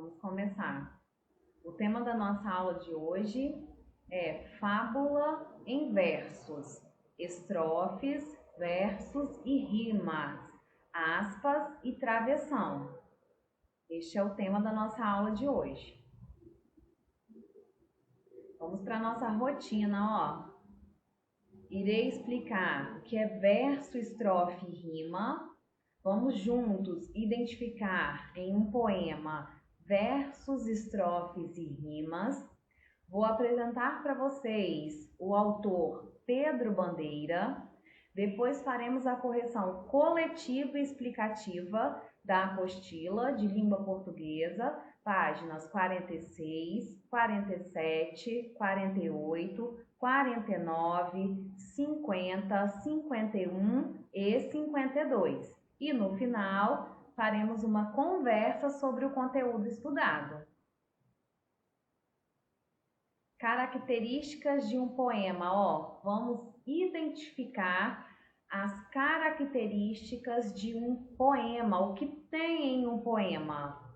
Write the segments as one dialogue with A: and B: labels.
A: Vamos começar. O tema da nossa aula de hoje é fábula em versos, estrofes, versos e rimas, aspas e travessão. Este é o tema da nossa aula de hoje. Vamos para a nossa rotina, ó. Irei explicar o que é verso, estrofe e rima. Vamos juntos identificar em um poema versos, estrofes e rimas. Vou apresentar para vocês o autor Pedro Bandeira. Depois faremos a correção coletiva e explicativa da apostila de língua portuguesa, páginas 46, 47, 48, 49, 50, 51 e 52. E no final, faremos uma conversa sobre o conteúdo estudado. Características de um poema, ó. Vamos identificar as características de um poema, o que tem em um poema.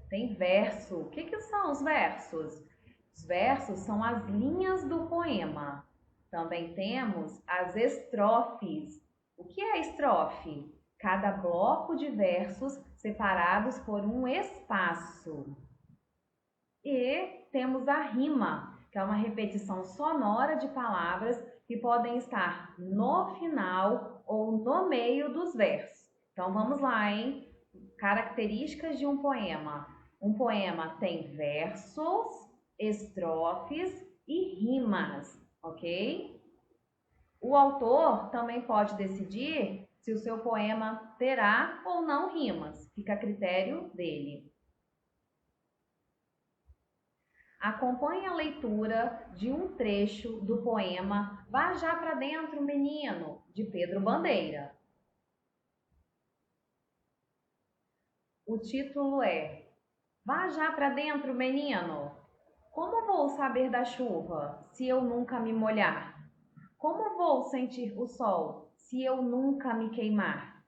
A: Tem verso. O que são os versos? Os versos são as linhas do poema. Também temos as estrofes. O que é estrofe? Cada bloco de versos separados por um espaço. E temos a rima, que é uma repetição sonora de palavras que podem estar no final ou no meio dos versos. Então vamos lá, hein? Características de um poema. Um poema tem versos, estrofes e rimas, ok? O autor também pode decidir se o seu poema terá ou não rimas, fica a critério dele. Acompanhe a leitura de um trecho do poema Vá Já Pra Dentro, Menino, de Pedro Bandeira. O título é Vá já pra dentro, menino. Como vou saber da chuva se eu nunca me molhar? Como vou sentir o sol se eu nunca me queimar?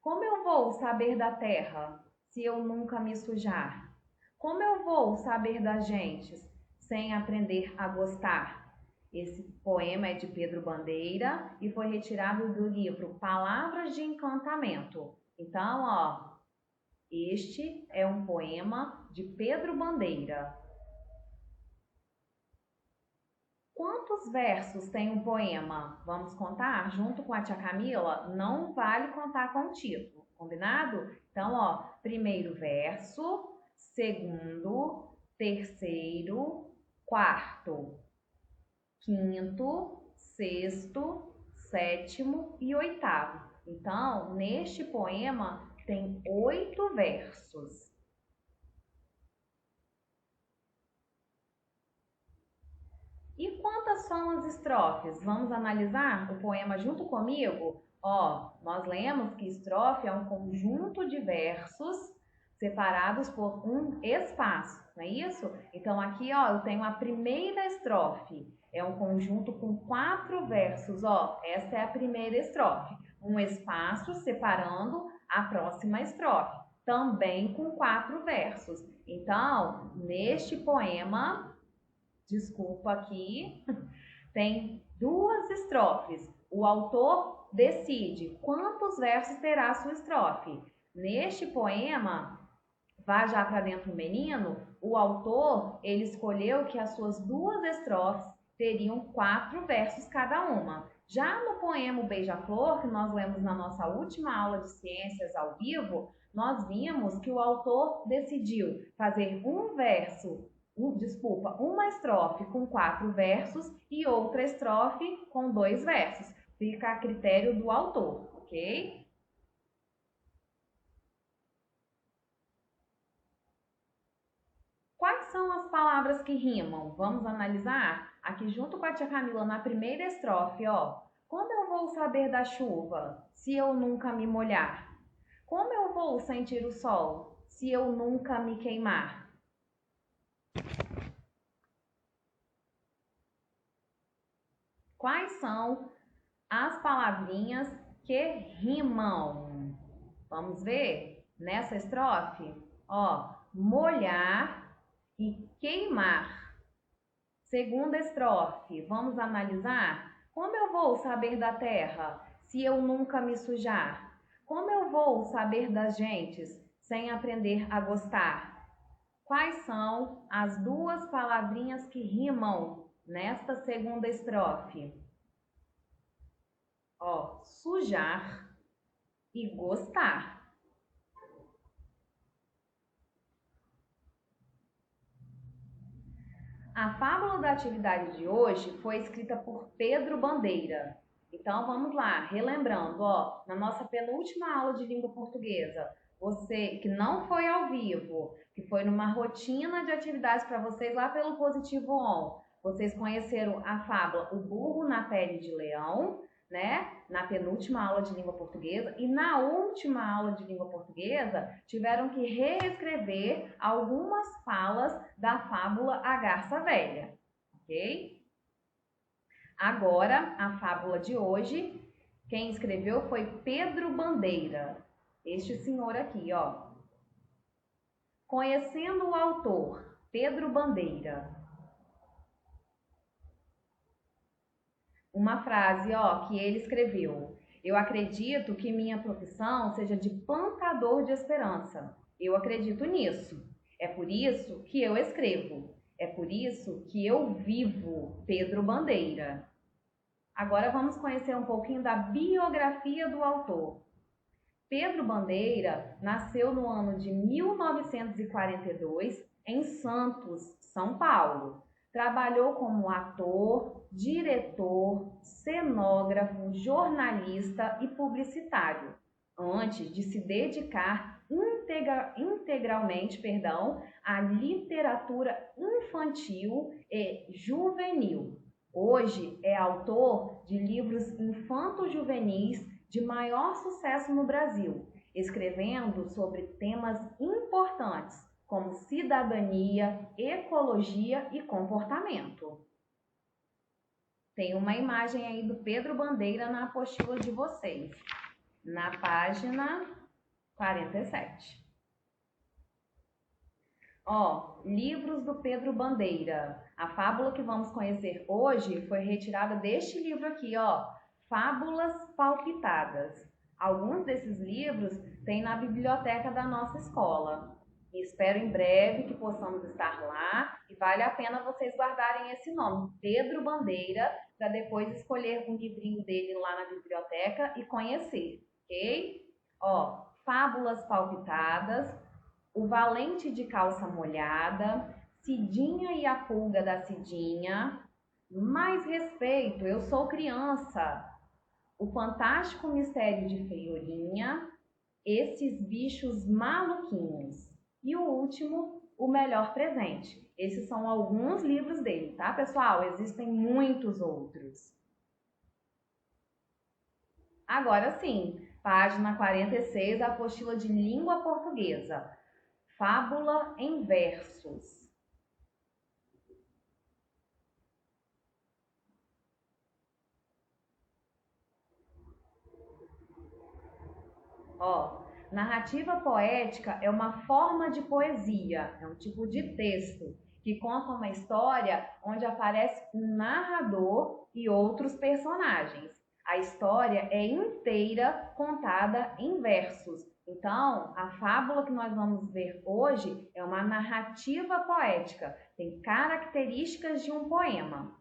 A: Como eu vou saber da terra se eu nunca me sujar? Como eu vou saber das gentes sem aprender a gostar? Esse poema é de Pedro Bandeira e foi retirado do livro Palavras de Encantamento. Então, ó, este é um poema de Pedro Bandeira. Quantos versos tem um poema? Vamos contar junto com a tia Camila? Não vale contar com o título, combinado? Então, ó, primeiro verso, segundo, terceiro, quarto, quinto, sexto, sétimo e oitavo. Então, neste poema tem 8 versos. E quantas são as estrofes? Vamos analisar o poema junto comigo? Ó, nós lemos que estrofe é um conjunto de versos separados por um espaço, não é isso? Então aqui, ó, eu tenho a primeira estrofe. É um conjunto com 4 versos, ó. Esta é a primeira estrofe. Um espaço separando a próxima estrofe, também com 4 versos. Então, neste poema, desculpa aqui, tem 2 estrofes. O autor decide quantos versos terá a sua estrofe. Neste poema, Vá Já Pra Dentro, Menino, o autor, ele escolheu que as suas 2 estrofes teriam 4 versos cada uma. Já no poema Beija-Flor, que nós lemos na nossa última aula de ciências ao vivo, nós vimos que o autor decidiu fazer uma estrofe com 4 versos e outra estrofe com 2 versos. Fica a critério do autor, ok? Quais são as palavras que rimam? Vamos analisar? Aqui junto com a tia Camila na primeira estrofe, ó. Como eu vou saber da chuva se eu nunca me molhar? Como eu vou sentir o sol se eu nunca me queimar? Quais são as palavrinhas que rimam? Vamos ver? nessa estrofe? Ó, molhar e queimar. Segunda estrofe, vamos analisar? Como eu vou saber da terra se eu nunca me sujar? Como eu vou saber das gentes sem aprender a gostar? Quais são as duas palavrinhas que rimam nesta segunda estrofe? Ó, sujar e gostar. A fábula da atividade de hoje foi escrita por Pedro Bandeira. Então vamos lá, relembrando, ó, na nossa penúltima aula de língua portuguesa, você que não foi ao vivo, que foi numa rotina de atividades para vocês lá pelo Positivo On, vocês conheceram a fábula O Burro na Pele de Leão, né? Na penúltima aula de língua portuguesa, e na última aula de língua portuguesa tiveram que reescrever algumas falas da fábula A Garça Velha, ok? Agora, a fábula de hoje, quem escreveu foi Pedro Bandeira, este senhor aqui, ó. Conhecendo o autor, Pedro Bandeira. Uma frase, ó, que ele escreveu. Eu acredito que minha profissão seja de plantador de esperança. Eu acredito nisso. É por isso que eu escrevo. É por isso que eu vivo. Pedro Bandeira. Agora vamos conhecer um pouquinho da biografia do autor. Pedro Bandeira nasceu no ano de 1942 em Santos, São Paulo. Trabalhou como ator, diretor, cenógrafo, jornalista e publicitário, antes de se dedicar integralmente, à literatura infantil e juvenil. Hoje é autor de livros infanto-juvenis de maior sucesso no Brasil, escrevendo sobre temas importantes como cidadania, ecologia e comportamento. Tem uma imagem aí do Pedro Bandeira na apostila de vocês, na página 47. Ó, livros do Pedro Bandeira. A fábula que vamos conhecer hoje foi retirada deste livro aqui, ó, Fábulas Palpitadas. Alguns desses livros tem na biblioteca da nossa escola. E espero em breve que possamos estar lá e vale a pena vocês guardarem esse nome, Pedro Bandeira, para depois escolher um livrinho dele lá na biblioteca e conhecer, ok? Ó, Fábulas Palpitadas, O Valente de Calça Molhada, Cidinha e a Pulga da Cidinha, Mais Respeito, Eu Sou Criança, O Fantástico Mistério de Feijorinha, Esses Bichos Maluquinhos e o último, O Melhor Presente. Esses são alguns livros dele, tá, pessoal? Existem muitos outros. Agora sim, página 46, a apostila de língua portuguesa. Fábula em versos. Ó, narrativa poética é uma forma de poesia, é um tipo de texto que conta uma história onde aparece um narrador e outros personagens. A história é inteira contada em versos. Então, a fábula que nós vamos ver hoje é uma narrativa poética, tem características de um poema.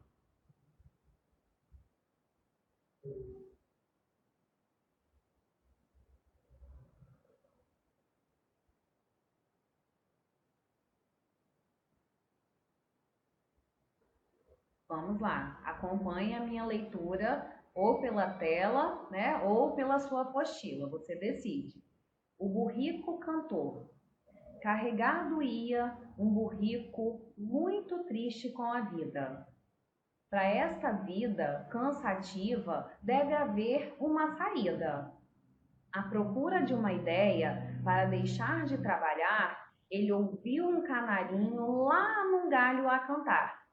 A: Vamos lá, acompanhe a minha leitura ou pela tela, né, ou pela sua apostila, você decide. O burrico cantor. Carregado ia um burrico muito triste com a vida. Para esta vida cansativa deve haver uma saída. À procura de uma ideia para deixar de trabalhar, ele ouviu um canarinho lá num galho a cantar.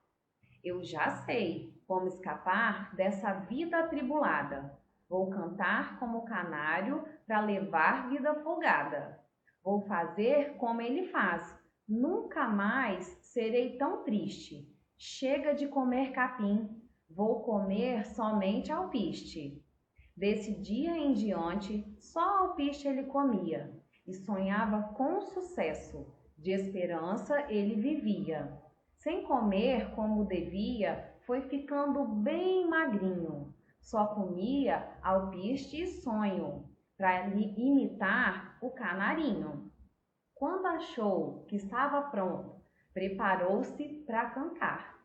A: Eu já sei como escapar dessa vida atribulada. Vou cantar como canário para levar vida folgada. Vou fazer como ele faz. Nunca mais serei tão triste. Chega de comer capim. Vou comer somente alpiste. Desse dia em diante, só alpiste ele comia e sonhava com sucesso. De esperança ele vivia. Sem comer como devia, foi ficando bem magrinho. Só comia alpiste e sonho, para imitar o canarinho. Quando achou que estava pronto, preparou-se para cantar.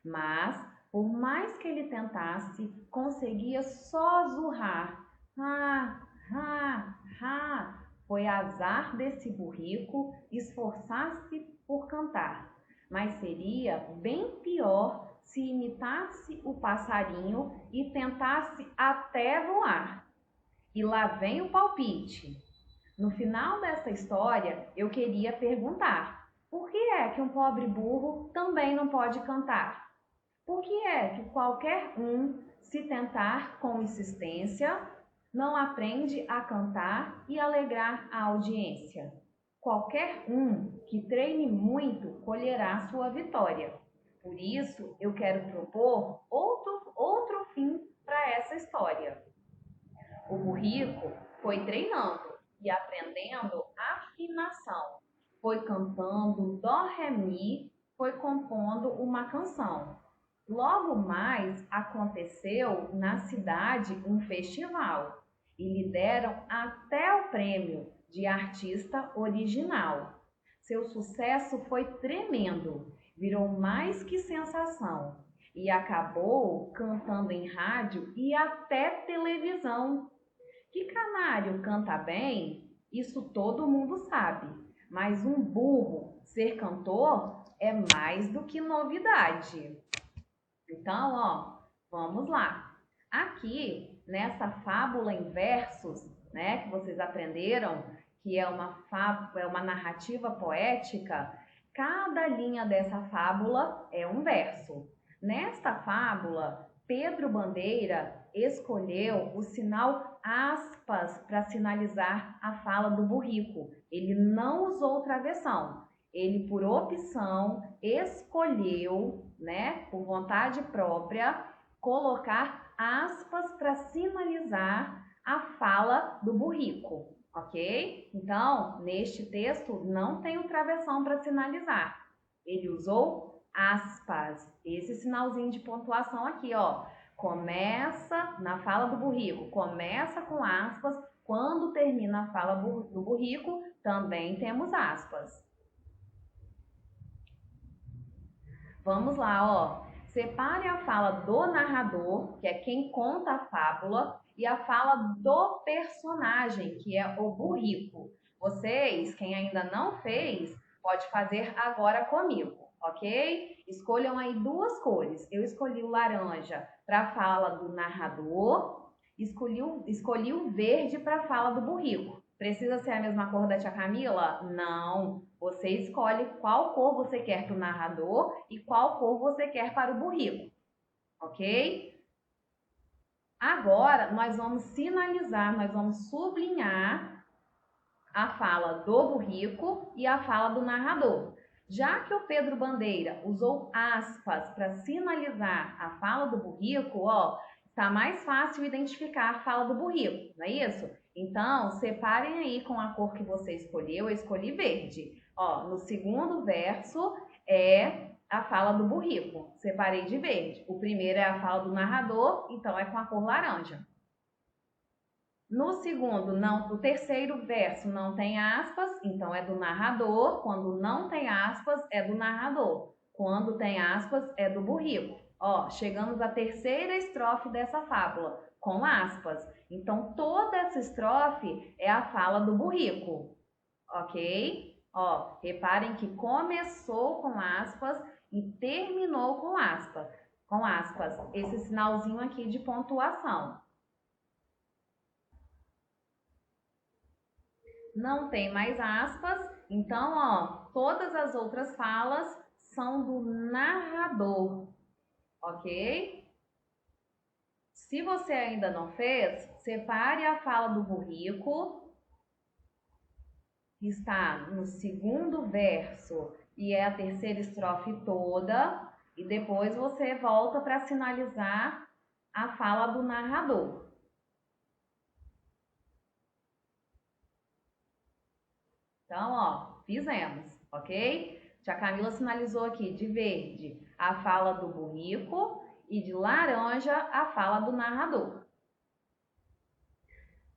A: Mas, por mais que ele tentasse, conseguia só zurrar. Ah, ah, ah! Foi azar desse burrico esforçar-se por cantar. Mas seria bem pior se imitasse o passarinho e tentasse até voar. E lá vem o palpite. No final dessa história, eu queria perguntar: por que é que um pobre burro também não pode cantar? Por que é que qualquer um, se tentar com insistência, não aprende a cantar e alegrar a audiência? Qualquer um que treine muito colherá sua vitória. Por isso, eu quero propor outro fim para essa história. O burrico foi treinando e aprendendo afinação. Foi cantando dó, ré, mi, foi compondo uma canção. Logo mais aconteceu na cidade um festival e lhe deram até o prêmio de artista original. Seu sucesso foi tremendo, virou mais que sensação e acabou cantando em rádio e até televisão. Que canário canta bem, isso todo mundo sabe, mas um burro ser cantor é mais do que novidade. Então, vamos lá. Aqui, nessa fábula em versos, né, que vocês aprenderam, que é uma narrativa poética, cada linha dessa fábula é um verso. Nesta fábula, Pedro Bandeira escolheu o sinal aspas para sinalizar a fala do burrico. Ele não usou travessão. Ele, por opção, escolheu, né, por vontade própria, colocar aspas para sinalizar a fala do burrico, ok? Então, neste texto não tem o travessão para sinalizar. Ele usou aspas. Esse sinalzinho de pontuação aqui, ó. Começa na fala do burrico, começa com aspas. Quando termina a fala do burrico, também temos aspas. Vamos lá, ó. Separe a fala do narrador, que é quem conta a fábula, e a fala do personagem, que é o burrico. Vocês, quem ainda não fez, pode fazer agora comigo, ok? Escolham aí duas cores. Eu escolhi o laranja para a fala do narrador, escolhi o verde para a fala do burrico. Precisa ser a mesma cor da tia Camila? Não. Você escolhe qual cor você quer para o narrador e qual cor você quer para o burrico, ok? Agora, nós vamos sinalizar, nós vamos sublinhar a fala do burrico e a fala do narrador. Já que o Pedro Bandeira usou aspas para sinalizar a fala do burrico, ó, está mais fácil identificar a fala do burrico, não é isso? Então, separem aí com a cor que você escolheu. Eu escolhi verde. Ó, no segundo verso é a fala do burrico. Separei de verde. O primeiro é a fala do narrador, então é com a cor laranja. No segundo, o terceiro verso não tem aspas, então é do narrador. Quando não tem aspas, é do narrador. Quando tem aspas, é do burrico. Ó, chegamos à terceira estrofe dessa fábula, com aspas. Então, toda essa estrofe é a fala do burrico, ok? Ó, reparem que começou com aspas e terminou com aspas. Com aspas, esse sinalzinho aqui de pontuação. Não tem mais aspas, então, ó, todas as outras falas são do narrador, ok? Se você ainda não fez, separe a fala do burrico, está no segundo verso e é a terceira estrofe toda, e depois você volta para sinalizar a fala do narrador. Então, ó, fizemos, ok? Tia Camila sinalizou aqui de verde a fala do burrico e de laranja a fala do narrador.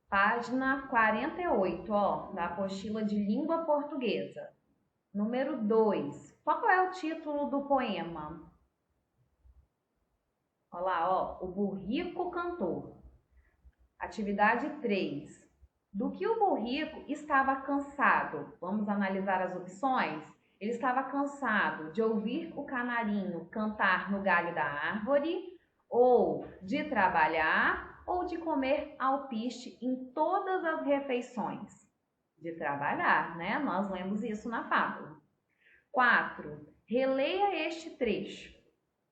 A: Página 48, ó, da apostila de língua portuguesa. Número 2. Qual é o título do poema? Olha lá, ó, o burrico cantor. Atividade 3. Do que o burrico estava cansado? Vamos analisar as opções? Ele estava cansado de ouvir o canarinho cantar no galho da árvore, ou de trabalhar, ou de comer alpiste em todas as refeições. De trabalhar, né? Nós lemos isso na fábula. 4. Releia este trecho.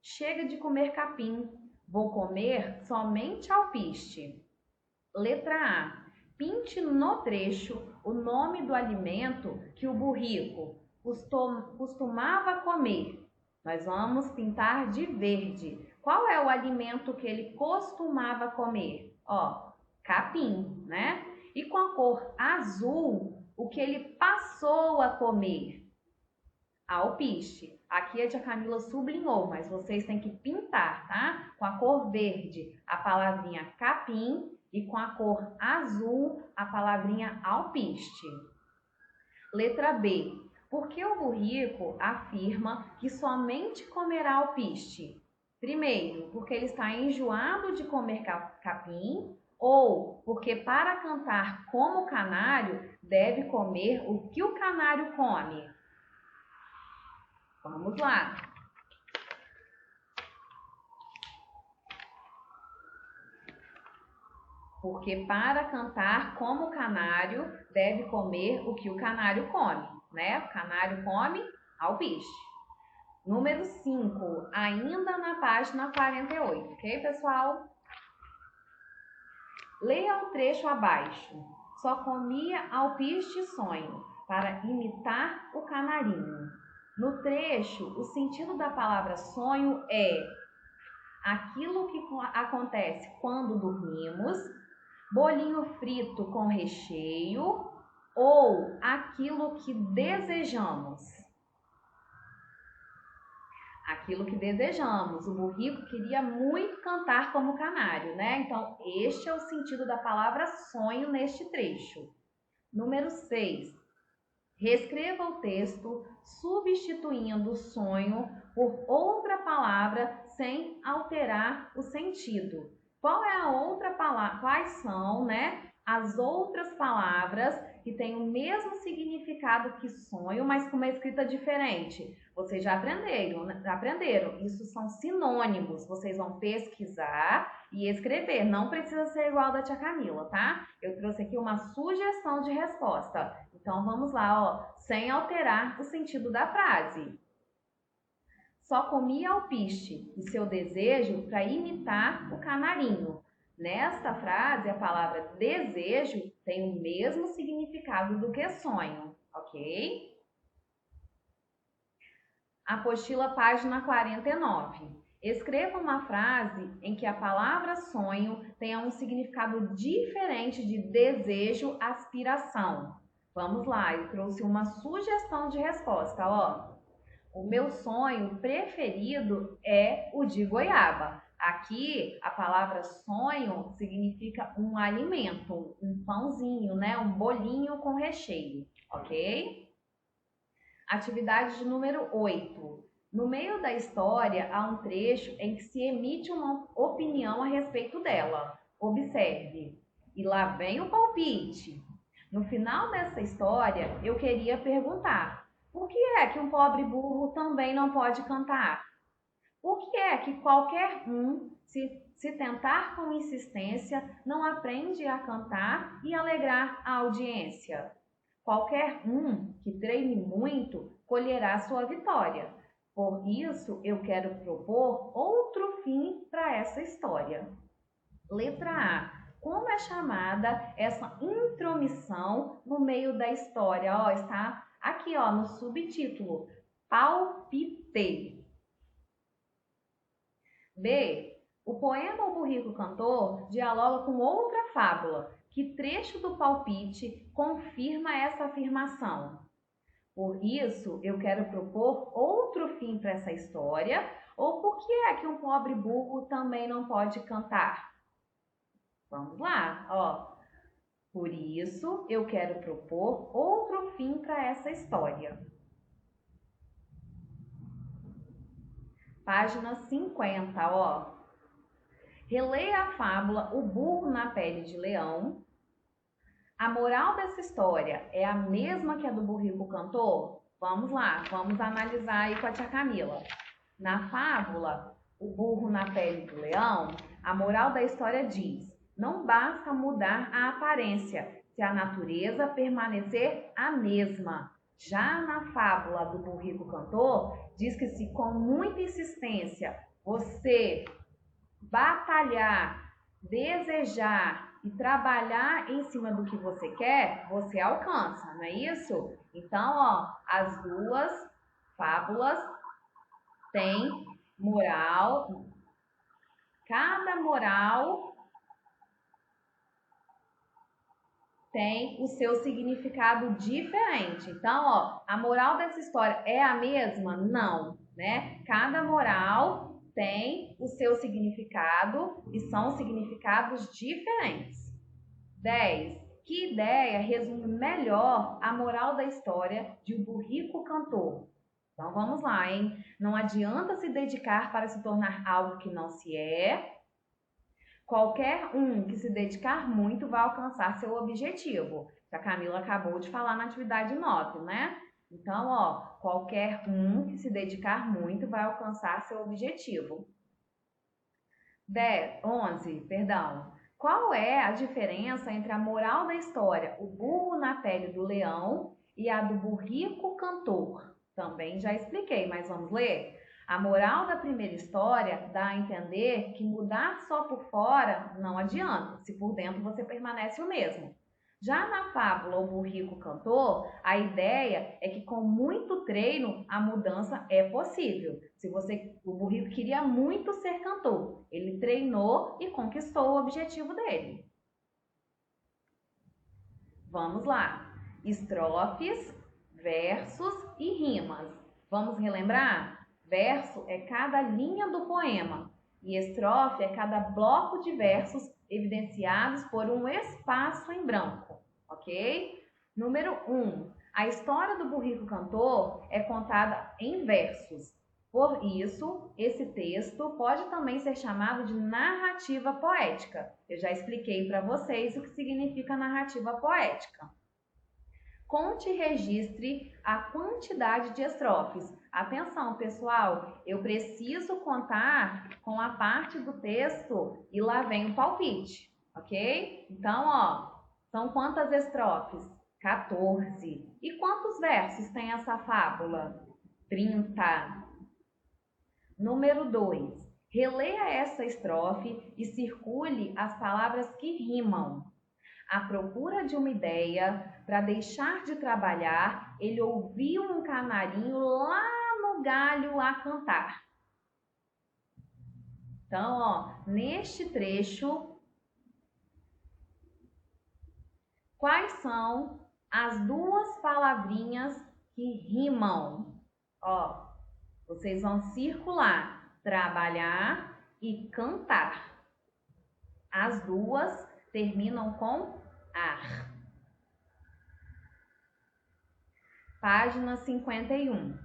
A: Chega de comer capim, vou comer somente alpiste. Letra A. Pinte no trecho o nome do alimento que o burrico costumava comer. Nós vamos pintar de verde. Qual é o alimento que ele costumava comer? Ó, capim, né? E com a cor azul, o que ele passou a comer? Alpiste. Aqui a tia Camila sublinhou, mas vocês têm que pintar, tá? Com a cor verde, a palavrinha capim, e com a cor azul, a palavrinha alpiste. Letra B. Por que o burrico afirma que somente comerá alpiste? Primeiro, porque ele está enjoado de comer capim, ou porque para cantar como o canário, deve comer o que o canário come? Vamos lá. Porque para cantar como o canário, deve comer o que o canário come, né? O canário come alpiste. Número 5, ainda na página 48, ok, pessoal? Leia o trecho abaixo. Só comia alpiste e sonho, para imitar o canarinho. No trecho, o sentido da palavra sonho é aquilo que acontece quando dormimos, bolinho frito com recheio, ou aquilo que desejamos. Aquilo que desejamos. O burrico queria muito cantar como o canário, né? Então, este é o sentido da palavra sonho neste trecho. Número 6. Reescreva o texto substituindo sonho por outra palavra sem alterar o sentido. Qual é a outra palavra? Quais são, né, as outras palavras que têm o mesmo significado que sonho, mas com uma escrita diferente? Vocês já aprenderam. Isso são sinônimos. Vocês vão pesquisar e escrever. Não precisa ser igual da tia Camila, tá? Eu trouxe aqui uma sugestão de resposta. Então, vamos lá, ó, sem alterar o sentido da frase. Só comia alpiste e seu desejo para imitar o canarinho. Nesta frase, a palavra desejo tem o mesmo significado do que sonho, ok? Apostila, página 49. Escreva uma frase em que a palavra sonho tenha um significado diferente de desejo, aspiração. Vamos lá, eu trouxe uma sugestão de resposta, ó. O meu sonho preferido é o de goiaba. Aqui, a palavra sonho significa um alimento, um pãozinho, né? Um bolinho com recheio, ok? Atividade de número 8. No meio da história, há um trecho em que se emite uma opinião a respeito dela. Observe. E lá vem o palpite. No final dessa história, eu queria perguntar: por que é que um pobre burro também não pode cantar? Por que é que qualquer um, se tentar com insistência, não aprende a cantar e alegrar a audiência? Qualquer um que treine muito colherá sua vitória. Por isso, eu quero propor outro fim para essa história. Letra A. Como é chamada essa intromissão no meio da história? Ó, está aqui, ó, no subtítulo, palpite. B. O poema O Burrico Cantor dialoga com outra fábula. Que trecho do palpite confirma essa afirmação? Por isso, eu quero propor outro fim para essa história, ou por que é que um pobre burro também não pode cantar? Vamos lá, ó. Por isso, eu quero propor outro fim para essa história. Página 50, ó. Releia a fábula O Burro na Pele de Leão. A moral dessa história é a mesma que a do Burrico Cantor? Vamos lá, vamos analisar aí com a tia Camila. Na fábula O Burro na Pele do Leão, a moral da história diz: não basta mudar a aparência, se a natureza permanecer a mesma. Já na fábula do Burrico Cantor, diz que se com muita insistência você batalhar, desejar e trabalhar em cima do que você quer, você alcança, não é isso? Então, ó, as duas fábulas têm moral, cada moral tem o seu significado diferente. Então, ó, a moral dessa história é a mesma? Não, né? Cada moral tem o seu significado e são significados diferentes. 10. Que ideia resume melhor a moral da história de O Burrico Cantor? Então, vamos lá, hein? Não adianta se dedicar para se tornar algo que não se é. Qualquer um que se dedicar muito vai alcançar seu objetivo. A Camila acabou de falar na atividade 9, né? Então, ó, qualquer um que se dedicar muito vai alcançar seu objetivo. 11, perdão. Qual é a diferença entre a moral da história O Burro na Pele do Leão e a do Burrico Cantor? Também já expliquei, mas vamos ler? A moral da primeira história dá a entender que mudar só por fora não adianta, se por dentro você permanece o mesmo. Já na fábula O Burrico Cantor, a ideia é que com muito treino a mudança é possível. O burrico queria muito ser cantor, ele treinou e conquistou o objetivo dele. Vamos lá. Estrofes, versos e rimas. Vamos relembrar? Verso é cada linha do poema e estrofe é cada bloco de versos evidenciados por um espaço em branco, ok? Número 1. A história do Burrico Cantor é contada em versos. Por isso, esse texto pode também ser chamado de narrativa poética. Eu já expliquei para vocês o que significa narrativa poética. Conte e registre a quantidade de estrofes. Atenção, pessoal, eu preciso contar com a parte do texto e lá vem o palpite, ok? Então, ó, são quantas estrofes? 14. E quantos versos tem essa fábula? 30. Número 2. Releia essa estrofe e circule as palavras que rimam. À procura de uma ideia, para deixar de trabalhar, ele ouviu um canarinho lá no galho a cantar. Então, ó, neste trecho, quais são as duas palavrinhas que rimam? Ó, vocês vão circular, trabalhar e cantar. As duas terminam com ar. Página 51.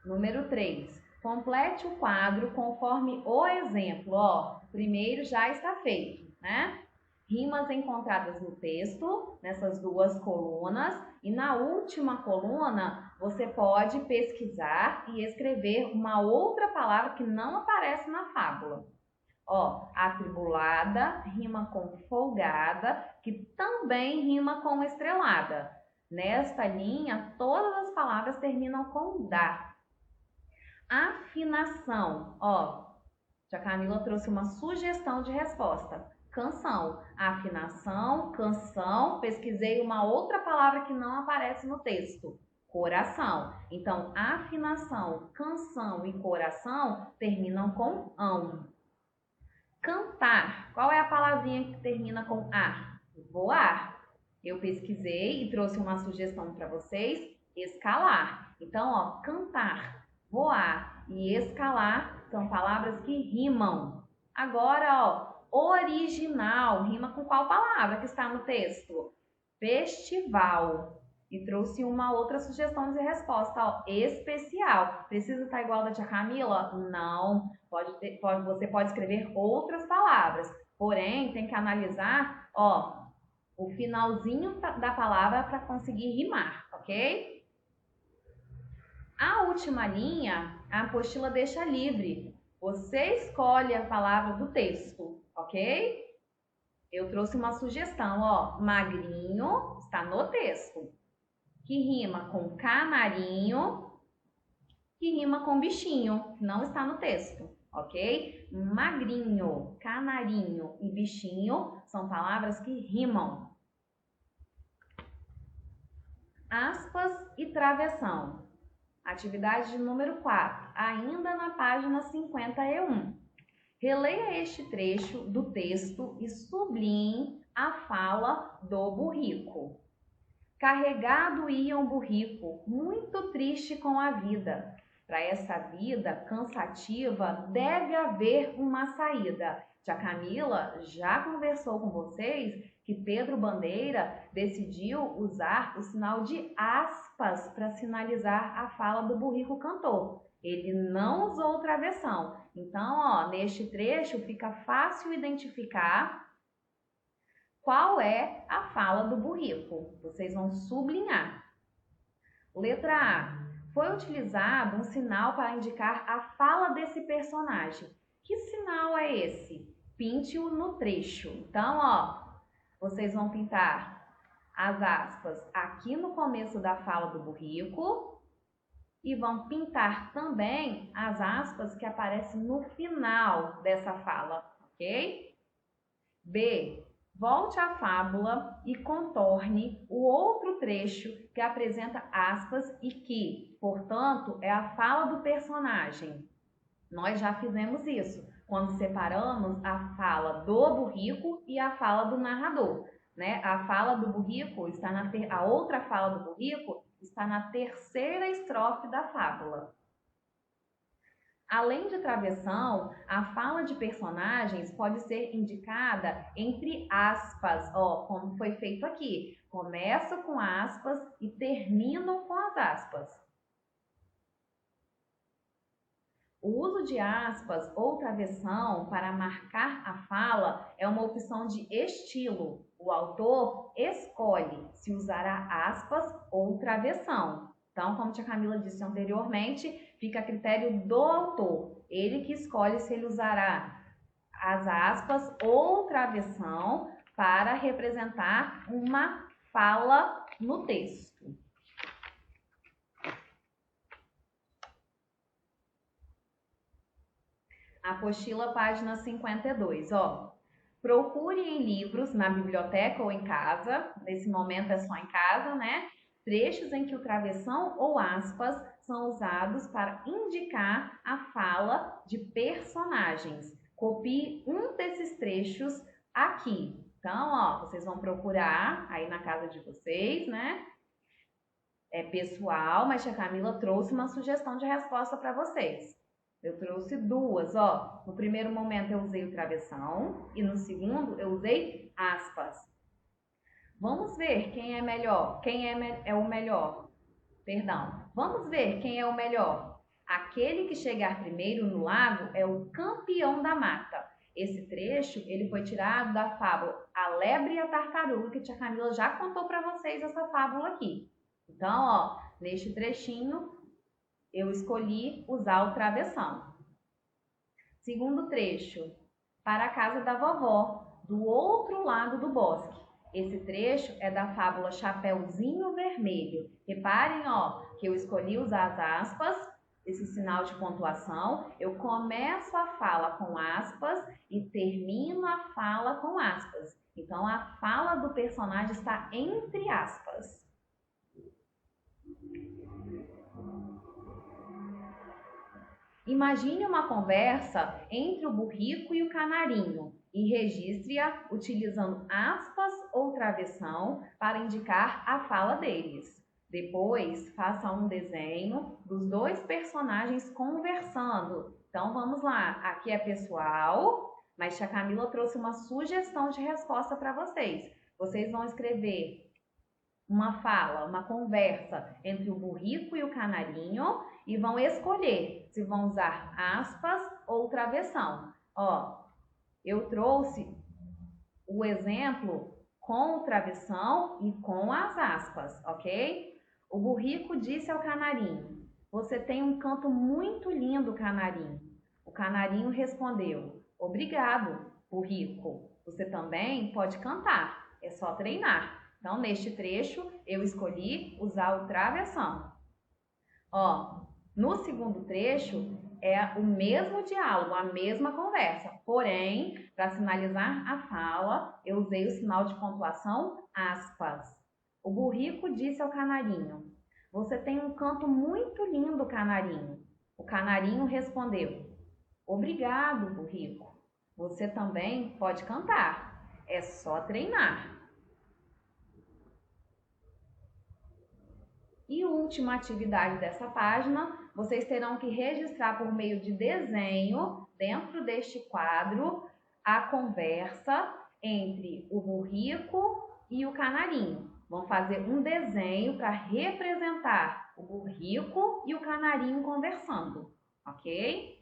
A: Número 3. Complete o quadro conforme o exemplo. Ó, o primeiro já está feito, né? Rimas encontradas no texto, nessas duas colunas. E na última coluna, você pode pesquisar e escrever uma outra palavra que não aparece na fábula. Ó, atribulada rima com folgada, que também rima com estrelada. Nesta linha, todas as palavras terminam com da. Afinação, ó, a Camila trouxe uma sugestão de resposta. canção. Afinação, canção, pesquisei uma outra palavra que não aparece no texto. Coração. Então, afinação, canção e coração terminam com ão. Cantar. Qual é a palavrinha que termina com a? Voar. Eu pesquisei e trouxe uma sugestão para vocês. Escalar. Então, ó, cantar, voar e escalar são palavras que rimam. Agora, ó, original. Rima com qual palavra que está no texto? Festival. E trouxe uma outra sugestão de resposta, ó, especial. Precisa estar igual da tia Camila? Não. Você pode escrever outras palavras. Porém, tem que analisar, ó, o finalzinho da palavra para conseguir rimar, ok? A última linha, a apostila deixa livre. Você escolhe a palavra do texto, ok? Eu trouxe uma sugestão, ó, magrinho, está no texto, que rima com canarinho, que rima com bichinho, que não está no texto, ok? Magrinho, canarinho e bichinho são palavras que rimam. Aspas e travessão. Atividade de número 4, ainda na página 51. Releia este trecho do texto e sublinhe a fala do burrico. Carregado ia um burrico, muito triste com a vida. Para essa vida cansativa, deve haver uma saída. Tia Camila já conversou com vocês que Pedro Bandeira decidiu usar o sinal de aspas para sinalizar a fala do burrico cantor. Ele não usou travessão. Então, ó, neste trecho fica fácil identificar qual é a fala do burrico. Vocês vão sublinhar. Letra A. Foi utilizado um sinal para indicar a fala desse personagem. Que sinal é esse? Pinte-o no trecho. Então, ó, vocês vão pintar as aspas aqui no começo da fala do burrico e vão pintar também as aspas que aparecem no final dessa fala, ok? B. Volte à fábula e contorne o outro trecho que apresenta aspas e que, portanto, é a fala do personagem. Nós já fizemos isso quando separamos a fala do burrico e a fala do narrador, né? A fala do burrico está a outra fala do burrico está na terceira estrofe da fábula. Além de travessão, a fala de personagens pode ser indicada entre aspas, ó, como foi feito aqui. Começa com aspas e termina com as aspas. O uso de aspas ou travessão para marcar a fala é uma opção de estilo. O autor escolhe se usará aspas ou travessão. Então, como a tia Camila disse anteriormente, fica a critério do autor. Ele que escolhe se ele usará as aspas ou travessão para representar uma fala no texto. Apostila, página 52, ó. Procure em livros, na biblioteca ou em casa, nesse momento é só em casa, né? Trechos em que o travessão ou aspas são usados para indicar a fala de personagens. Copie um desses trechos aqui. Então, ó, vocês vão procurar aí na casa de vocês, né? É pessoal, mas a Camila trouxe uma sugestão de resposta para vocês. Eu trouxe duas, ó. No primeiro momento eu usei o travessão e no segundo eu usei aspas. Vamos ver quem é melhor. É o melhor? Perdão. Vamos ver quem é o melhor. Aquele que chegar primeiro no lago é o campeão da mata. Esse trecho ele foi tirado da fábula A Lebre e a Tartaruga, que a tia Camila já contou para vocês essa fábula aqui. Então, ó, neste trechinho eu escolhi usar o travessão. Segundo trecho, para a casa da vovó, do outro lado do bosque. Esse trecho é da fábula Chapeuzinho Vermelho. Reparem, ó, que eu escolhi usar as aspas esse sinal de pontuação, eu começo a fala com aspas e termino a fala com aspas. Então, a fala do personagem está entre aspas. Imagine uma conversa entre o burrico e o canarinho e registre-a utilizando aspas ou travessão para indicar a fala deles. Depois, faça um desenho dos dois personagens conversando. Então, vamos lá. Aqui é pessoal, mas a Camila trouxe uma sugestão de resposta para vocês. Vocês vão escrever uma fala, uma conversa entre o burrico e o canarinho e vão escolher se vão usar aspas ou travessão. Ó, eu trouxe o exemplo com o travessão e com as aspas, ok? O burrico disse ao canarinho: "Você tem um canto muito lindo, canarinho." O canarinho respondeu: "Obrigado, burrico. Você também pode cantar, é só treinar." Então, neste trecho, eu escolhi usar o travessão. Ó, no segundo trecho, é o mesmo diálogo, a mesma conversa. Porém, para sinalizar a fala, eu usei o sinal de pontuação aspas. O burrico disse ao canarinho: "Você tem um canto muito lindo, canarinho." O canarinho respondeu: "Obrigado, burrico. Você também pode cantar, é só treinar." E última atividade dessa página, vocês terão que registrar por meio de desenho, dentro deste quadro, a conversa entre o burrico e o canarinho. Vão fazer um desenho para representar o burrico e o canarinho conversando, ok?